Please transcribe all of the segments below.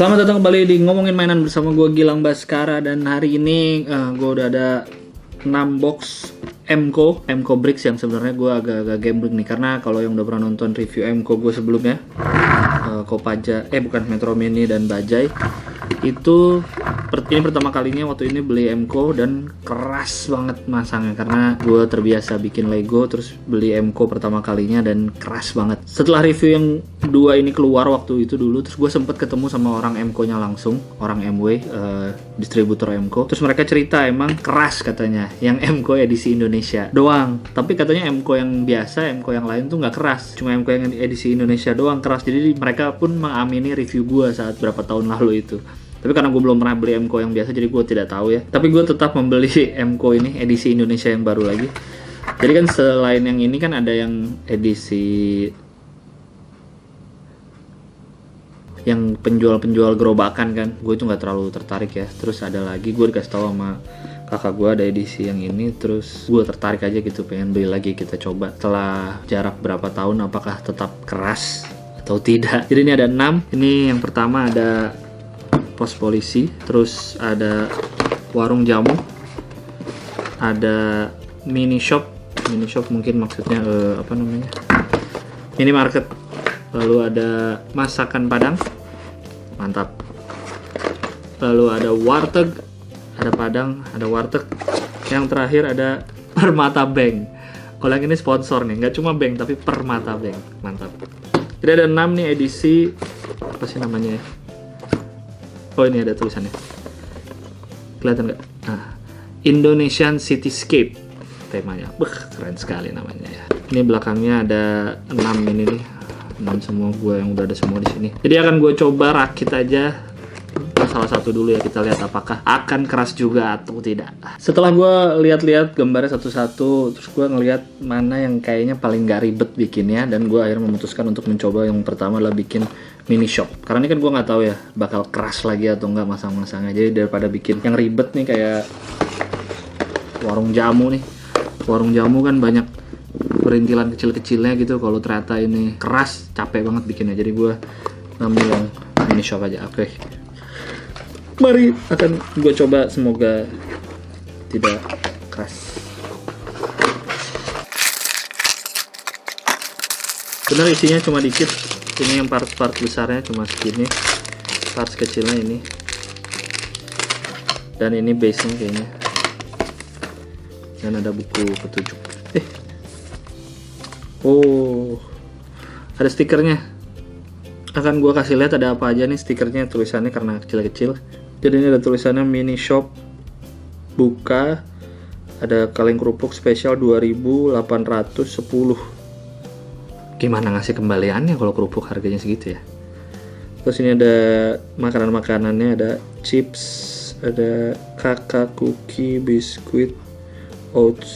Selamat datang kembali di Ngomongin Mainan bersama gue Gilang Baskara. Dan hari ini gue udah ada 6 box Mco Bricks yang sebenarnya gue agak-agak gambling nih. Karena kalau yang udah pernah nonton review Mco gue sebelumnya, Kopaja, bukan Metro Mini dan Bajai, itu ini pertama kalinya waktu ini beli Mco dan keras banget masangnya karena gue terbiasa bikin Lego, terus beli Mco pertama kalinya dan keras banget. Setelah review yang dua ini keluar waktu itu dulu, terus gue sempet ketemu sama orang Mco nya langsung, orang MW, distributor Mco. Terus mereka cerita emang keras katanya yang Mco edisi Indonesia doang, tapi katanya Mco yang biasa, Mco yang lain tuh nggak keras, cuma Mco yang edisi Indonesia doang keras. Jadi mereka pun mengamini review gue saat berapa tahun lalu itu. Tapi karena gue belum pernah beli Mco yang biasa, jadi gue tidak tahu ya. Tapi gue tetap membeli Mco ini edisi Indonesia yang baru lagi. Jadi kan selain yang ini kan ada yang edisi yang penjual-penjual gerobakan kan. Gue itu nggak terlalu tertarik ya. Terus ada lagi gue dikasih tahu sama kakak gue ada edisi yang ini. Terus gue tertarik aja gitu, pengen beli lagi, kita coba. Setelah jarak berapa tahun, apakah tetap keras atau tidak. Jadi ini ada 6. Ini yang pertama ada pos polisi, terus ada warung jamu, ada mini shop mungkin maksudnya apa namanya, minimarket, lalu ada masakan Padang, mantap, lalu ada warteg, ada Padang, ada warteg, yang terakhir ada Permata Bank. Kalau yang ini sponsor nih, nggak cuma bank tapi Permata Bank, mantap. Jadi ada 6 nih edisi, apa sih namanya ya? Oh, ini ada tulisannya, kelihatan nggak? Nah, Indonesian Cityscape temanya, keren sekali namanya ya. Ini belakangnya ada 6 ini nih, 6 semua, gue yang udah ada semua di sini. Jadi akan gue coba rakit aja salah satu dulu ya, kita lihat apakah akan keras juga atau tidak. Setelah gue lihat-lihat gambarnya satu-satu, terus gue ngelihat mana yang kayaknya paling gak ribet bikinnya, dan gue akhirnya memutuskan untuk mencoba yang pertama adalah bikin mini shop. Karena ini kan gue nggak tahu ya bakal keras lagi atau nggak masang-masangnya. Jadi daripada bikin yang ribet nih kayak warung jamu nih, warung jamu kan banyak perintilan kecil-kecilnya gitu. Kalau ternyata ini keras, capek banget bikinnya. Jadi gue ngambil yang mini shop aja. Oke. Mari akan gue coba, semoga tidak keras. Benar isinya cuma dikit. Ini yang part-part besarnya cuma segini, part kecilnya ini, dan ini base-nya kayaknya. Dan ada buku petunjuk. Oh, ada stikernya. Akan gue kasih lihat ada apa aja nih stikernya, tulisannya karena kecil-kecil. Jadi ini ada tulisannya mini shop buka, ada kaleng kerupuk spesial 2.810. Gimana ngasih kembaliannya kalau kerupuk harganya segitu ya. Terus ini ada makanan-makanannya, ada chips, ada kakak, cookie, biskuit, oats,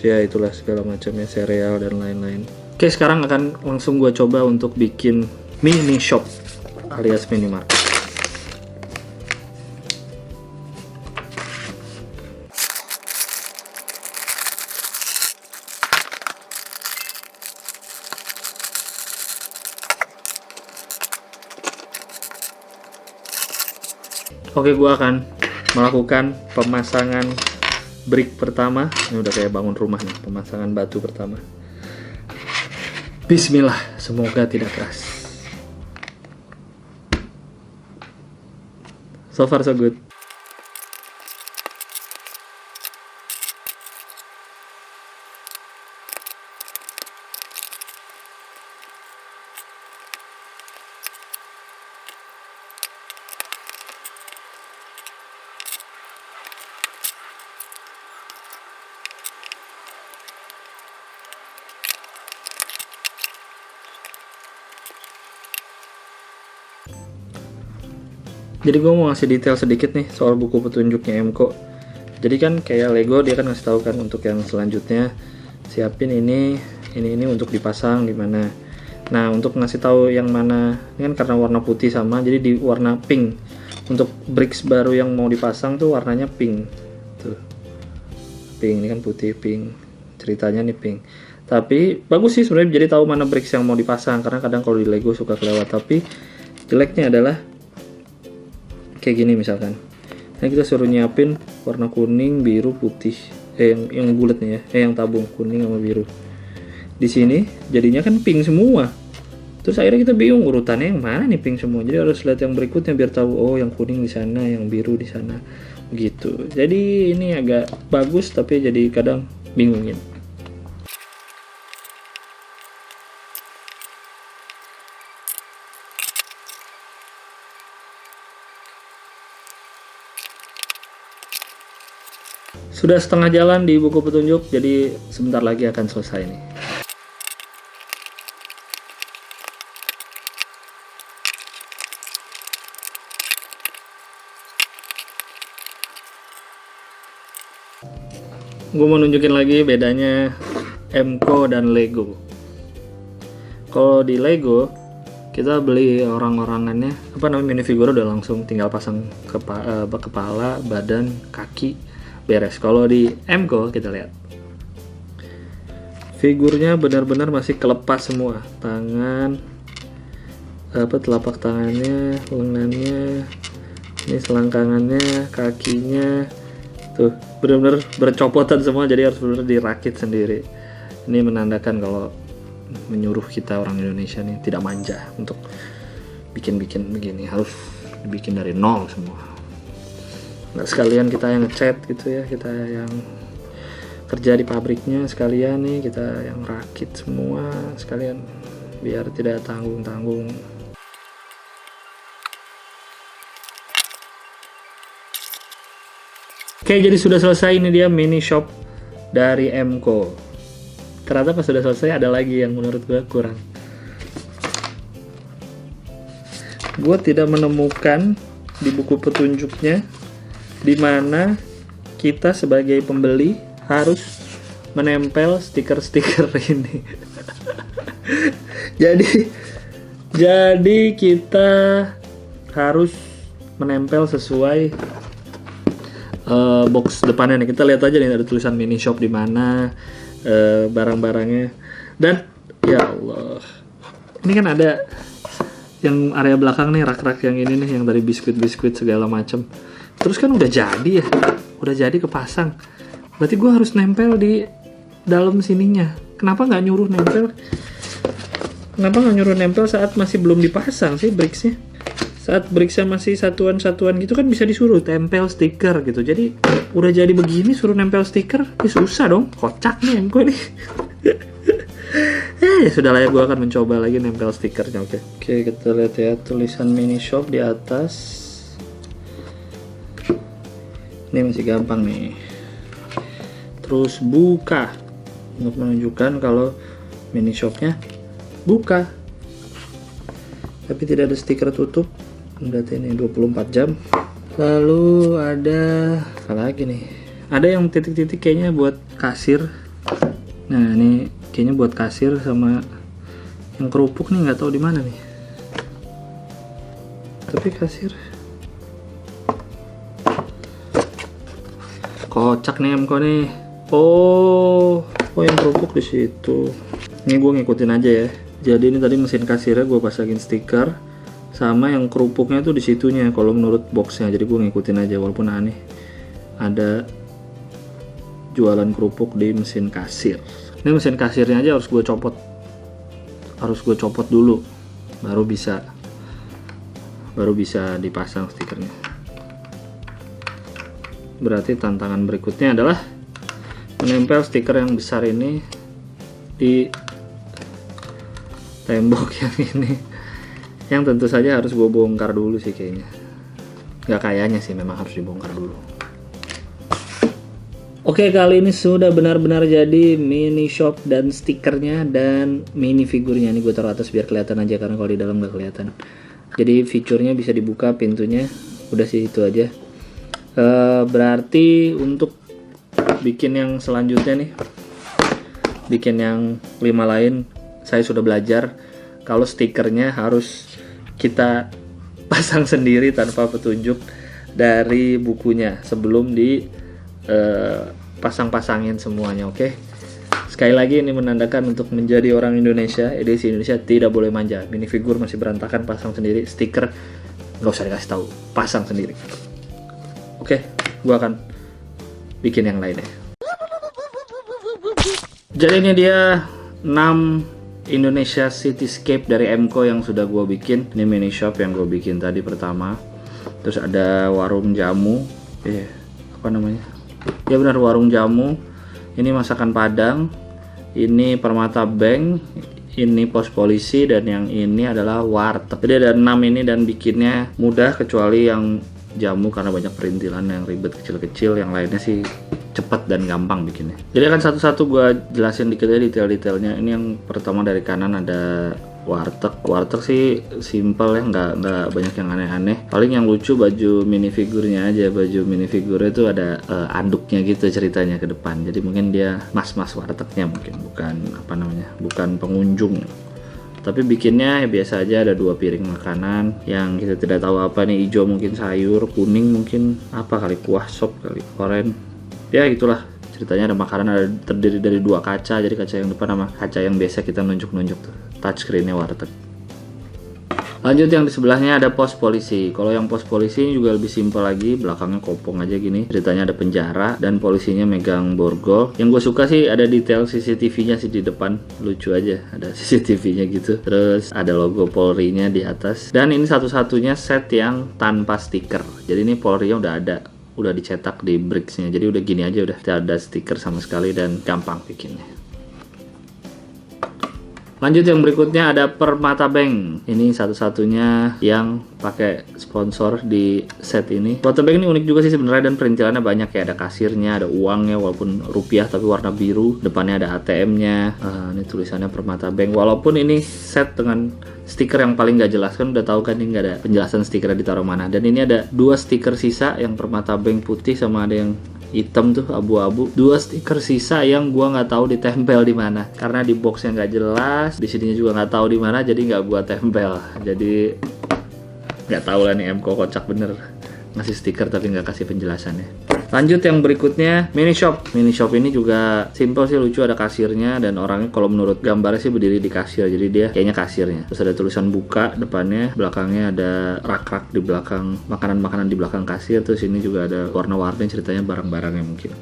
ya itulah segala macamnya, sereal dan lain-lain. Oke, sekarang akan langsung gue coba untuk bikin mini shop alias minimarket. Oke, gue akan melakukan pemasangan brick pertama. Ini udah kayak bangun rumah nih, pemasangan batu pertama. Bismillah, semoga tidak keras. So far so good. Jadi gue mau ngasih detail sedikit nih soal buku petunjuknya Mco. Jadi kan kayak Lego, dia kan ngasih tahu kan untuk yang selanjutnya siapin ini untuk dipasang di mana. Nah, untuk ngasih tahu yang mana, ini kan karena warna putih sama, jadi di warna pink. Untuk bricks baru yang mau dipasang tuh warnanya pink. Tuh. Pink, ini kan putih, pink. Ceritanya nih pink. Tapi bagus sih sebenarnya, jadi tahu mana bricks yang mau dipasang, karena kadang kalau di Lego suka kelewat. Tapi jeleknya adalah kayak gini misalkan. Nah kita suruh nyiapin warna kuning, biru, putih. Yang bulat nih ya, yang tabung kuning sama biru. Di sini jadinya kan pink semua. Terus akhirnya kita bingung urutannya yang mana nih pink semua. Jadi harus lihat yang berikutnya biar tahu oh yang kuning di sana, yang biru di sana. Gitu. Jadi ini agak bagus tapi jadi kadang bingungin. Sudah setengah jalan di buku petunjuk, jadi sebentar lagi akan selesai nih. Gue mau nunjukin lagi bedanya Emco dan Lego. Kalau di Lego kita beli orang-orangannya, minifigure udah langsung tinggal pasang kepala, badan, kaki, beres. Kalau di Emco kita lihat figurnya benar-benar masih kelepas semua, tangan, telapak tangannya, lengannya, ini selangkangannya, kakinya, tuh benar-benar bercopotan semua, jadi harus benar-benar dirakit sendiri. Ini menandakan kalau menyuruh kita orang Indonesia nih tidak manja untuk bikin-bikin begini, harus dibikin dari nol semua. Nggak sekalian kita yang ngecat gitu ya, kita yang kerja di pabriknya sekalian nih, kita yang rakit semua sekalian biar tidak tanggung-tanggung. Oke, jadi sudah selesai. Ini dia mini shop dari Emco. Ternyata pas sudah selesai ada lagi yang menurut gue kurang. Gue tidak menemukan di buku petunjuknya di mana kita sebagai pembeli harus menempel stiker-stiker ini. jadi kita harus menempel sesuai box depannya nih. Kita lihat aja nih ada tulisan mini shop di mana, barang-barangnya. Dan ya Allah, ini kan ada yang area belakang nih, rak-rak yang ini nih, yang dari biskuit-biskuit segala macam. Terus kan udah jadi ya, udah jadi kepasang. Berarti gue harus nempel di dalam sininya. Kenapa nggak nyuruh nempel? Kenapa nggak nyuruh nempel saat masih belum dipasang sih bricksnya? Saat bricksnya masih satuan-satuan gitu kan bisa disuruh tempel stiker gitu. Jadi udah jadi begini suruh nempel stiker, susah dong. Kocak nih gue nih. Ya sudah lah ya, gue akan mencoba lagi nempel stikernya. Oke, kita lihat ya tulisan mini shop di atas. Ini masih gampang nih. Terus buka untuk menunjukkan kalau mini shopnya buka, tapi tidak ada stiker tutup. Berarti ini 24 jam. Lalu ada apa lagi nih? Ada yang titik-titik kayaknya buat kasir. Nah ini kayaknya buat kasir, sama yang kerupuk nih nggak tahu di mana nih. Tapi kasir. Kocak nih Emco nih. Oh yang kerupuk di situ. Ini gue ngikutin aja ya. Jadi ini tadi mesin kasirnya gue pasangin stiker, sama yang kerupuknya tuh di situnya kalau menurut boxnya. Jadi gue ngikutin aja walaupun aneh. Ada jualan kerupuk di mesin kasir. Ini mesin kasirnya aja harus gue copot dulu baru bisa dipasang stikernya. Berarti tantangan berikutnya adalah menempel stiker yang besar ini di tembok yang ini, yang tentu saja harus gue bongkar dulu sih kayaknya. Nggak kayaknya sih, memang harus dibongkar dulu. Oke, kali ini sudah benar-benar jadi mini shop dan stikernya dan mini figurnya. Ini gue taruh atas biar kelihatan aja, karena kalau di dalam nggak kelihatan. Jadi fiturnya bisa dibuka pintunya. Udah sih itu aja. Berarti untuk bikin yang selanjutnya nih, bikin yang 5 lain, saya sudah belajar kalau stikernya harus kita pasang sendiri tanpa petunjuk dari bukunya sebelum di pasang-pasangin semuanya. Oke. Sekali lagi ini menandakan untuk menjadi orang Indonesia, edisi Indonesia tidak boleh manja. Minifigure masih berantakan pasang sendiri, stiker nggak usah dikasih tahu, pasang sendiri. Oke, gua akan bikin yang lainnya. Jadi ini dia 6 Indonesia Cityscape dari MCO yang sudah gue bikin. Ini mini shop yang gue bikin tadi pertama. Terus ada warung jamu. Apa namanya? Ya benar, warung jamu. Ini masakan Padang. Ini Permata Bank. Ini pos polisi, dan yang ini adalah warteg. Jadi ada 6 ini dan bikinnya mudah kecuali yang jamu karena banyak perintilan yang ribet kecil-kecil. Yang lainnya sih cepat dan gampang bikinnya. Jadi akan satu-satu gue jelasin dikit ya detail-detailnya. Ini yang pertama dari kanan ada warteg. Warteg sih simple ya, nggak banyak yang aneh-aneh. Paling yang lucu baju minifigurnya aja. Baju minifigurnya itu ada anduknya gitu ceritanya ke depan. Jadi mungkin dia mas-mas wartegnya mungkin, bukan pengunjung. Tapi bikinnya ya biasa aja, ada 2 piring makanan yang kita tidak tahu apa nih, hijau mungkin sayur, kuning mungkin apa kali, kuah sop kali, oren. Ya gitulah ceritanya. Ada makanan, ada terdiri dari 2 kaca, jadi kaca yang depan sama kaca yang biasa kita nunjuk-nunjuk tuh, touchscreennya warteg. Lanjut yang di sebelahnya ada pos polisi. Kalau yang pos polisi ini juga lebih simpel lagi, belakangnya kopong aja gini. Ceritanya ada penjara dan polisinya megang borgol. Yang gue suka sih ada detail CCTV-nya sih di depan, lucu aja ada CCTV-nya gitu. Terus ada logo Polri-nya di atas. Dan ini satu-satunya set yang tanpa stiker. Jadi ini Polri-nya udah dicetak di bricks-nya, jadi udah gini aja, udah tidak ada stiker sama sekali dan gampang bikinnya. Lanjut yang berikutnya ada Permata Bank. Ini satu-satunya yang pakai sponsor di set ini. Permata Bank ini unik juga sih sebenarnya, dan perintilannya banyak, kayak ada kasirnya, ada uangnya walaupun rupiah tapi warna biru, depannya ada ATM-nya. Ini tulisannya Permata Bank. Walaupun ini set dengan stiker yang paling gak jelas, kan udah tahu kan ini nggak ada penjelasan stikernya ditaruh mana. Dan ini ada 2 stiker sisa, yang Permata Bank putih sama ada yang hitam tuh abu-abu. 2 stiker sisa yang gua nggak tahu ditempel di mana karena di boxnya nggak jelas, di sininya juga nggak tahu di mana, jadi nggak gua tempel. Jadi nggak tahu lah nih, MCO kocak bener ngasih stiker tapi nggak kasih penjelasannya. Lanjut yang berikutnya mini shop. Mini shop ini juga simple sih, lucu, ada kasirnya dan orangnya kalau menurut gambarnya sih berdiri di kasir, jadi dia kayaknya kasirnya. Terus ada tulisan buka depannya, belakangnya ada rak-rak di belakang, makanan-makanan di belakang kasir. Terus ini juga ada warna-warni, ceritanya barang-barangnya mungkin.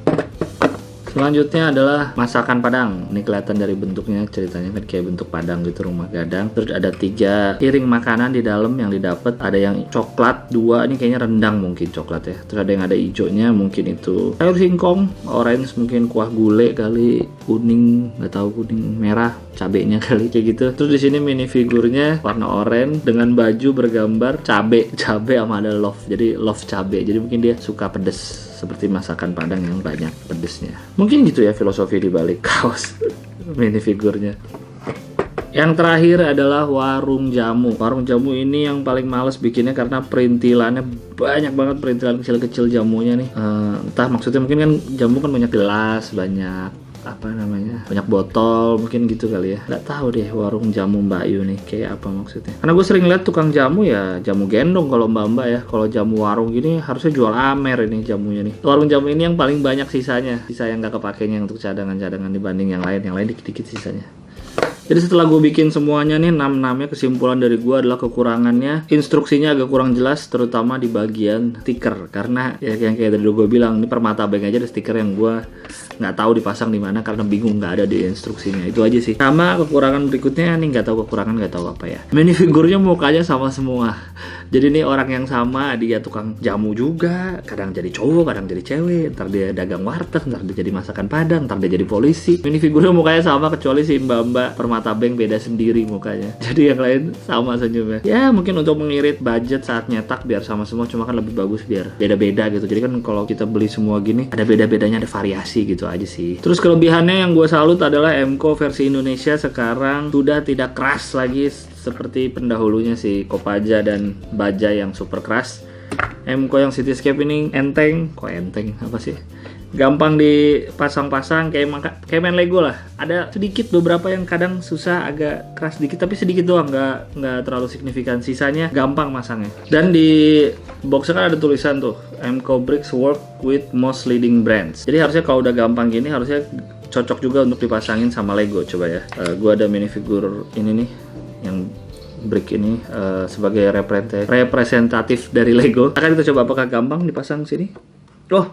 Selanjutnya adalah masakan Padang. Ini kelihatan dari bentuknya, ceritanya kan kayak bentuk Padang gitu, rumah gadang. Terus ada 3 piring makanan di dalam yang didapat. Ada yang coklat 2, ini kayaknya rendang mungkin coklat ya. Terus ada yang ada hijaunya, mungkin itu sayur singkong, orange mungkin kuah gulai kali, kuning nggak tahu, kuning merah cabenya kali kayak gitu. Terus di sini mini figurnya warna oranye dengan baju bergambar cabe sama ada love. Jadi love cabe. Jadi mungkin dia suka pedes, seperti masakan Padang yang banyak pedesnya. Mungkin gitu ya filosofi di balik kaos mini figurnya. Yang terakhir adalah warung jamu. Warung jamu ini yang paling males bikinnya karena perintilannya banyak banget, perintilan kecil-kecil jamunya nih. Entah maksudnya mungkin kan jamu kan banyak gelas, banyak banyak botol mungkin gitu kali ya. Nggak tahu deh warung jamu Mbak Yu nih kayak apa maksudnya, karena gue sering lihat tukang jamu ya jamu gendong kalau mbak-mbak ya. Kalau jamu warung gini harusnya jual amer ini jamunya nih. Warung jamu ini yang paling banyak sisa yang nggak kepakainya untuk cadangan-cadangan dibanding yang lain dikit-dikit sisanya. Jadi setelah gue bikin semuanya nih 6-6-nya, kesimpulan dari gue adalah kekurangannya instruksinya agak kurang jelas, terutama di bagian stiker. Karena ya yang kayak tadi gue bilang, ini Permata Bank aja ada stiker yang gue nggak tahu dipasang di mana karena bingung, nggak ada di instruksinya. Itu aja sih. Sama kekurangan berikutnya nih, nggak tahu apa ya. Mini figurnya mukanya sama semua. Jadi ini orang yang sama, dia tukang jamu juga, kadang jadi cowok, kadang jadi cewek, ntar dia dagang warteg, ntar dia jadi masakan Padang, ntar dia jadi polisi. Mini figurnya mukanya sama kecuali si mbak-mbak Permata Bank beda sendiri mukanya. Jadi yang lain sama senyumnya. Ya mungkin untuk mengirit budget saat nyetak biar sama semua, cuma kan lebih bagus biar beda-beda gitu. Jadi kan kalau kita beli semua gini ada beda-bedanya, ada variasi gitu aja sih. Terus kelebihannya yang gue salut adalah MCO versi Indonesia sekarang sudah tidak keras lagi seperti pendahulunya si Kopaja dan Baja yang super keras. MCO yang Cityscape ini enteng apa sih? Gampang dipasang-pasang kayak main Lego lah. Ada sedikit beberapa yang kadang susah, agak keras dikit, tapi sedikit doang, nggak terlalu signifikan. Sisanya gampang masangnya. Dan di boxnya kan ada tulisan tuh, MCO Bricks work with most leading brands. Jadi harusnya kalau udah gampang gini harusnya cocok juga untuk dipasangin sama Lego. Coba ya, gua ada minifigur ini nih yang brick ini sebagai representatif dari Lego. Akan kita coba apakah gampang dipasang sini. Oh,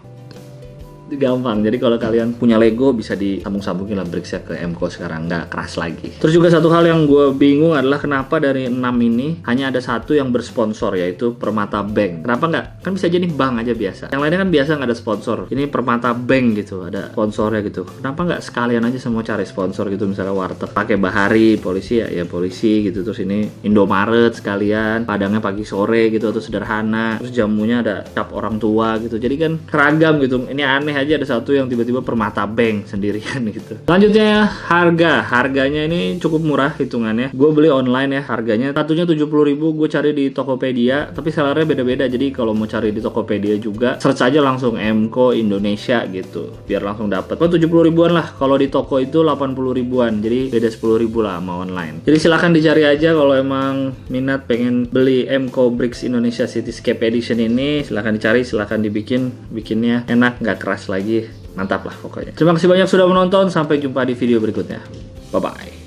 gampang. Jadi kalau kalian punya Lego bisa disambung-sambungin lah bricksnya ke Emco sekarang, nggak keras lagi. Terus juga satu hal yang gue bingung adalah kenapa dari 6 ini hanya ada satu yang bersponsor, yaitu Permata Bank. Kenapa nggak? Kan bisa aja nih bank aja biasa. Yang lainnya kan biasa nggak ada sponsor. Ini Permata Bank gitu, ada sponsornya gitu. Kenapa nggak sekalian aja semua cari sponsor gitu, misalnya warteg pakai Bahari, polisi ya polisi gitu. Terus ini Indomaret sekalian, Padangnya pagi sore gitu, atau sederhana. Terus jamunya ada cap orang tua gitu. Jadi kan seragam gitu. Ini aneh aja ada satu yang tiba-tiba Permata Bank sendirian gitu. Selanjutnya harganya ini cukup murah hitungannya. Gue beli online ya, harganya satunya 70.000, gue cari di Tokopedia, tapi sellernya beda-beda. Jadi kalau mau cari di Tokopedia juga search aja langsung Emco Indonesia gitu, biar langsung dapet. Oh 70 ribuan lah, kalau di toko itu 80 ribuan, jadi beda 10.000 lah sama online. Jadi silahkan dicari aja kalau emang minat pengen beli Emco Bricks Indonesia Cityscape Edition ini, silahkan dicari, silahkan bikinnya enak, nggak keras lagi, mantap lah pokoknya. Terima kasih banyak sudah menonton, sampai jumpa di video berikutnya. Bye bye.